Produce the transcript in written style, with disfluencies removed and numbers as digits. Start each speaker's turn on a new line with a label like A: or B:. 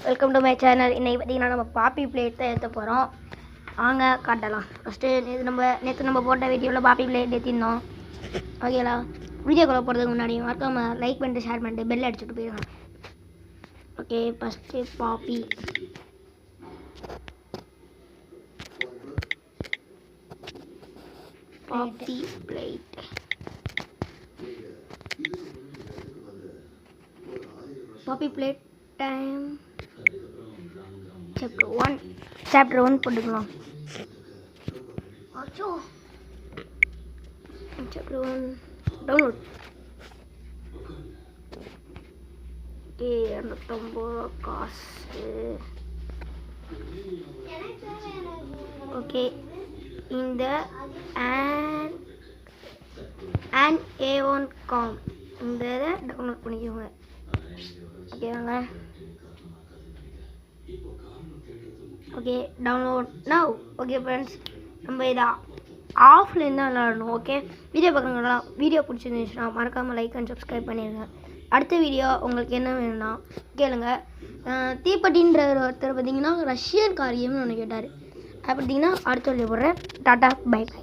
A: Welcome to my channel. இன்றைக்கி பார்த்திங்கன்னா நம்ம பாப்பி பிளேட் தான் ஏற்ற போகிறோம். வாங்க காட்டலாம். ஃபஸ்ட்டு நேற்று நம்ம போட்ட வீடியோவில் பாப்பி பிளேட் ஏற்றிருந்தோம். ஓகேங்களா? வீடியோக்குள்ளே போகிறதுக்கு முன்னாடி மறக்காமல் லைக் பண்ணிட்டு ஷேர் பண்ணிட்டு பெல் அடிச்சுட்டு போயிடலாம். ஓகே, ஃபஸ்ட்டு பாப்பி பிளேட். பாப்பி பிளேட் டைம். சாப்டர் 1 போட்டுக்கலாம். Chapter 1 download. ஓகே, 250 காசு. ஓகே, இந்த an.a1.com இந்த இதை டவுன்லோட் பண்ணிக்கோங்க. ஓகேவாங்க? Okay, download now. Okay friends, நம்ம இதை ஆஃப்லைன் தான் விளாடணும். ஓகே, வீடியோ பார்க்குறவங்களா வீடியோ பிடிச்சிருந்துச்சுன்னா மறக்காமல் லைக் அண்ட் சப்ஸ்கிரைப் பண்ணிடுங்க. அடுத்த வீடியோ உங்களுக்கு என்ன வேணும்னா கேளுங்க. தீப்பெட்டின்ற ஒருத்தர் பார்த்தீங்கன்னா ரஷ்யன் காரியம்னு ஒன்று கேட்டார். அது பார்த்தீங்கன்னா அடுத்த வீடியோ போடுறேன். Tata, bye by.